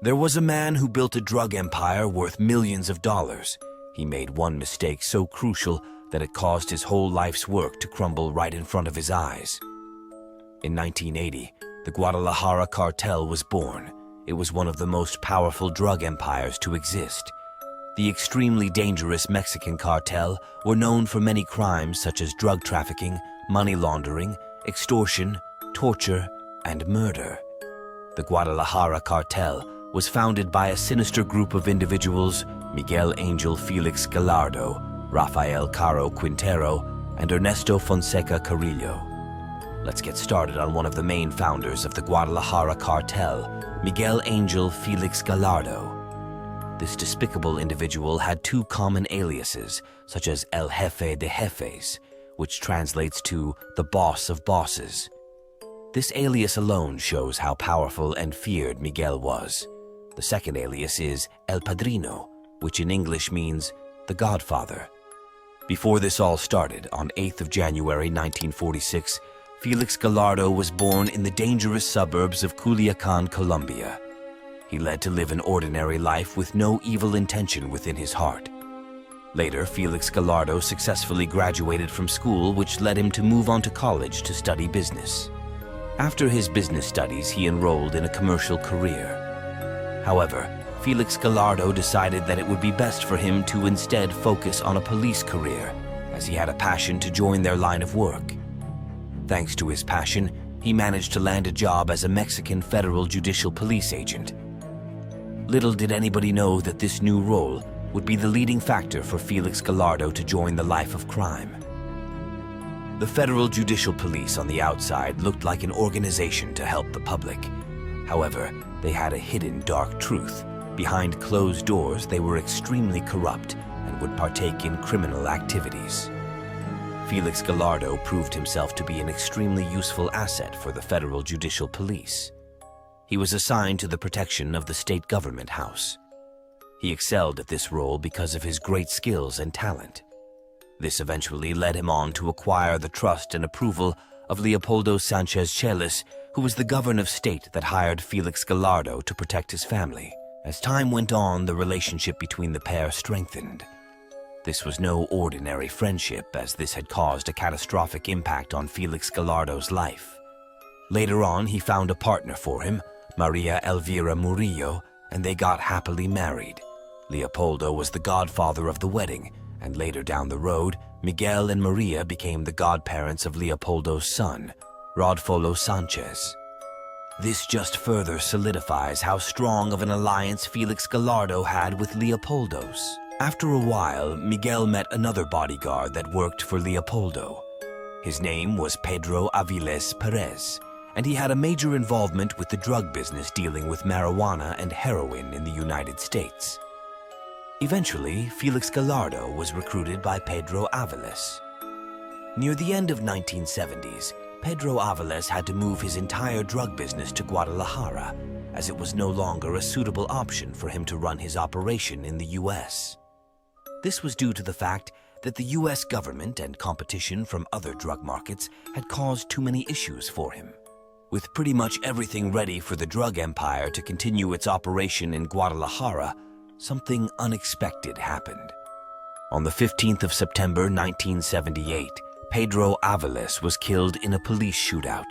There was a man who built a drug empire worth millions of dollars. He made one mistake so crucial that it caused his whole life's work to crumble right in front of his eyes. In 1980, the Guadalajara cartel was born. It was one of the most powerful drug empires to exist. The extremely dangerous Mexican cartel were known for many crimes such as drug trafficking, money laundering, extortion, torture, and murder. The Guadalajara cartel was founded by a sinister group of individuals: Miguel Angel Felix Gallardo, Rafael Caro Quintero, and Ernesto Fonseca Carrillo. Let's get started on one of the main founders of the Guadalajara cartel, Miguel Angel Felix Gallardo. This despicable individual had two common aliases, such as El Jefe de Jefes, which translates to the boss of bosses. This alias alone shows how powerful and feared Miguel was. The second alias is El Padrino, which in English means the Godfather. Before this all started, on 8th of January 1946, Felix Gallardo was born in the dangerous suburbs of Culiacan, Colombia. He led to live an ordinary life with no evil intention within his heart. Later, Felix Gallardo successfully graduated from school, which led him to move on to college to study business. After his business studies, he enrolled in a commercial career. However, Felix Gallardo decided that it would be best for him to instead focus on a police career, as he had a passion to join their line of work. Thanks to his passion, he managed to land a job as a Mexican federal judicial police agent. Little did anybody know that this new role would be the leading factor for Felix Gallardo to join the life of crime. The Federal Judicial Police on the outside looked like an organization to help the public. However, they had a hidden dark truth. Behind closed doors, they were extremely corrupt and would partake in criminal activities. Felix Gallardo proved himself to be an extremely useful asset for the Federal Judicial Police. He was assigned to the protection of the state government house. He excelled at this role because of his great skills and talent. This eventually led him on to acquire the trust and approval of Leopoldo Sanchez Celis, who was the governor of state that hired Felix Gallardo to protect his family. As time went on, the relationship between the pair strengthened. This was no ordinary friendship, as this had caused a catastrophic impact on Felix Gallardo's life. Later on, he found a partner for him, Maria Elvira Murillo, and they got happily married. Leopoldo was the godfather of the wedding, and later down the road, Miguel and Maria became the godparents of Leopoldo's son, Rodolfo Sanchez. This just further solidifies how strong of an alliance Felix Gallardo had with Leopoldo's. After a while, Miguel met another bodyguard that worked for Leopoldo. His name was Pedro Aviles Perez, and he had a major involvement with the drug business dealing with marijuana and heroin in the United States. Eventually, Felix Gallardo was recruited by Pedro Aviles. Near the end of 1970s, Pedro Aviles had to move his entire drug business to Guadalajara, as it was no longer a suitable option for him to run his operation in the U.S. This was due to the fact that the U.S. government and competition from other drug markets had caused too many issues for him. With pretty much everything ready for the drug empire to continue its operation in Guadalajara, something unexpected happened. On the 15th of September 1978, Pedro Aviles was killed in a police shootout,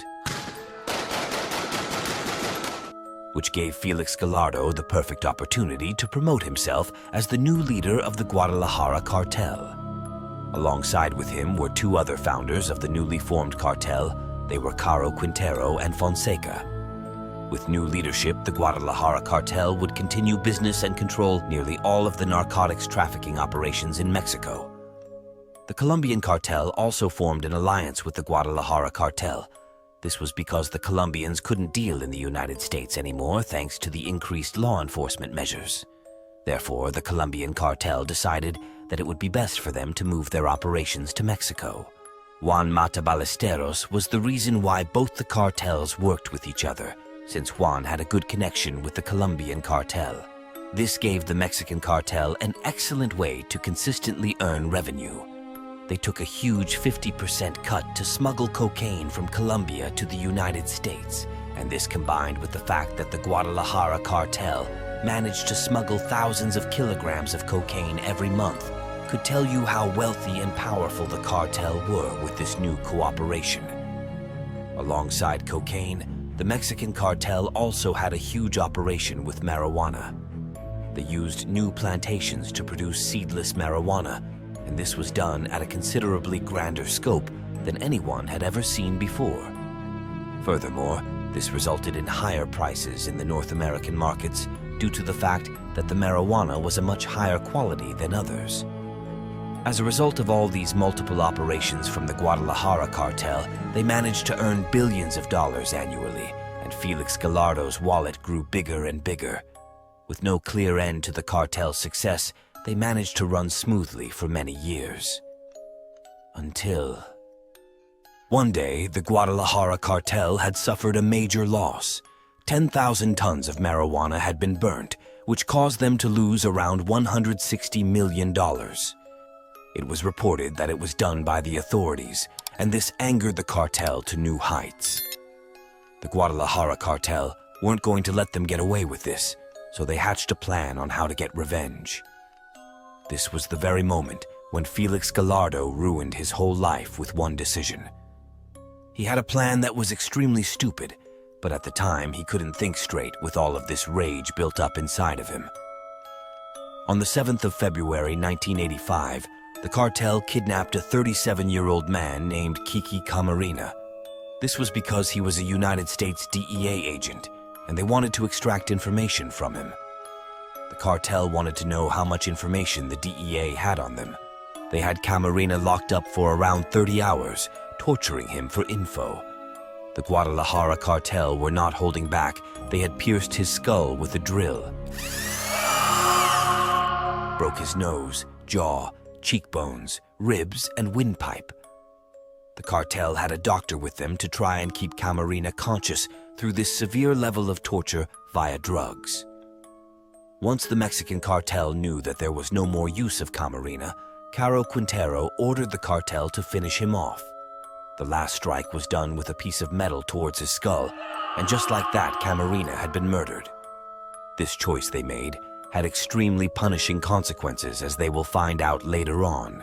which gave Felix Gallardo the perfect opportunity to promote himself as the new leader of the Guadalajara cartel. Alongside with him were two other founders of the newly formed cartel. They were Caro Quintero and Fonseca. With new leadership, the Guadalajara cartel would continue business and control nearly all of the narcotics trafficking operations in Mexico. The Colombian cartel also formed an alliance with the Guadalajara cartel. This was because the Colombians couldn't deal in the United States anymore thanks to the increased law enforcement measures. Therefore, the Colombian cartel decided that it would be best for them to move their operations to Mexico. Juan Mata Ballesteros was the reason why both the cartels worked with each other, since Juan had a good connection with the Colombian cartel. This gave the Mexican cartel an excellent way to consistently earn revenue. They took a huge 50% cut to smuggle cocaine from Colombia to the United States, and this combined with the fact that the Guadalajara cartel managed to smuggle thousands of kilograms of cocaine every month, could tell you how wealthy and powerful the cartel were with this new cooperation. Alongside cocaine, the Mexican cartel also had a huge operation with marijuana. They used new plantations to produce seedless marijuana, and this was done at a considerably grander scope than anyone had ever seen before. Furthermore, this resulted in higher prices in the North American markets due to the fact that the marijuana was a much higher quality than others. As a result of all these multiple operations from the Guadalajara cartel, they managed to earn billions of dollars annually, and Felix Gallardo's wallet grew bigger and bigger. With no clear end to the cartel's success, they managed to run smoothly for many years. Until one day, the Guadalajara cartel had suffered a major loss. 10,000 tons of marijuana had been burnt, which caused them to lose around $160 million. It was reported that it was done by the authorities, and this angered the cartel to new heights. The Guadalajara cartel weren't going to let them get away with this, so they hatched a plan on how to get revenge. This was the very moment when Felix Gallardo ruined his whole life with one decision. He had a plan that was extremely stupid, but at the time he couldn't think straight with all of this rage built up inside of him. On the 7th of February 1985, the cartel kidnapped a 37-year-old man named Kiki Camarena. This was because he was a United States DEA agent, and they wanted to extract information from him. The cartel wanted to know how much information the DEA had on them. They had Camarena locked up for around 30 hours, torturing him for info. The Guadalajara cartel were not holding back. They had pierced his skull with a drill, broke his nose, jaw, cheekbones, ribs, and windpipe. The cartel had a doctor with them to try and keep Camarena conscious through this severe level of torture via drugs. Once the Mexican cartel knew that there was no more use of Camarena, Caro Quintero ordered the cartel to finish him off. The last strike was done with a piece of metal towards his skull, and just like that, Camarena had been murdered. This choice they made had extremely punishing consequences, as they will find out later on.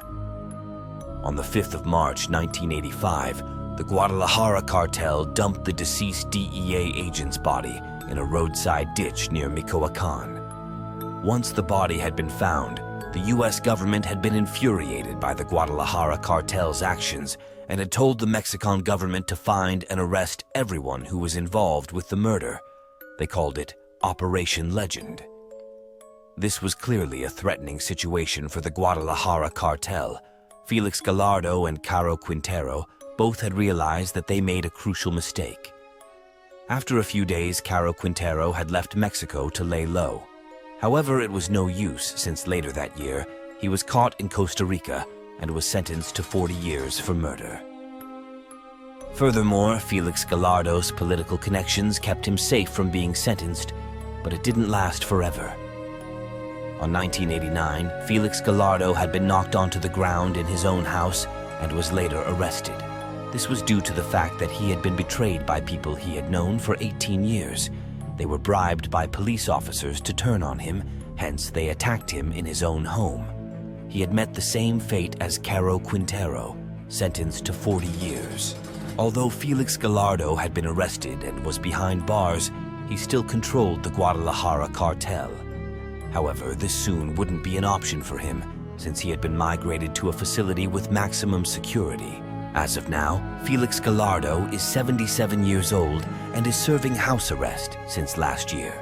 On the 5th of March 1985, the Guadalajara cartel dumped the deceased DEA agent's body in a roadside ditch near Michoacan. Once the body had been found, the U.S. government had been infuriated by the Guadalajara cartel's actions and had told the Mexican government to find and arrest everyone who was involved with the murder. They called it Operation Legend. This was clearly a threatening situation for the Guadalajara cartel. Felix Gallardo and Caro Quintero both had realized that they made a crucial mistake. After a few days, Caro Quintero had left Mexico to lay low. However, it was no use, since later that year, he was caught in Costa Rica and was sentenced to 40 years for murder. Furthermore, Felix Gallardo's political connections kept him safe from being sentenced, but it didn't last forever. On 1989, Felix Gallardo had been knocked onto the ground in his own house and was later arrested. This was due to the fact that he had been betrayed by people he had known for 18 years. They were bribed by police officers to turn on him, hence they attacked him in his own home. He had met the same fate as Caro Quintero, sentenced to 40 years. Although Felix Gallardo had been arrested and was behind bars, he still controlled the Guadalajara cartel. However, this soon wouldn't be an option for him, since he had been migrated to a facility with maximum security. As of now, Felix Gallardo is 77 years old and is serving house arrest since last year.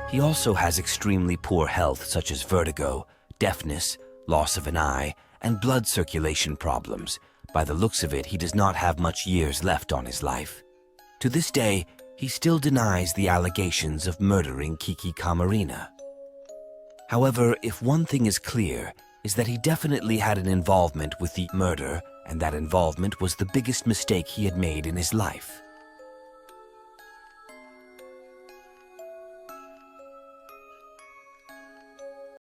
He also has extremely poor health, such as vertigo, deafness, loss of an eye, and blood circulation problems. By the looks of it, he does not have much years left on his life. To this day, he still denies the allegations of murdering Kiki Camarena. However, if one thing is clear, is that he definitely had an involvement with the murder, and that involvement was the biggest mistake he had made in his life.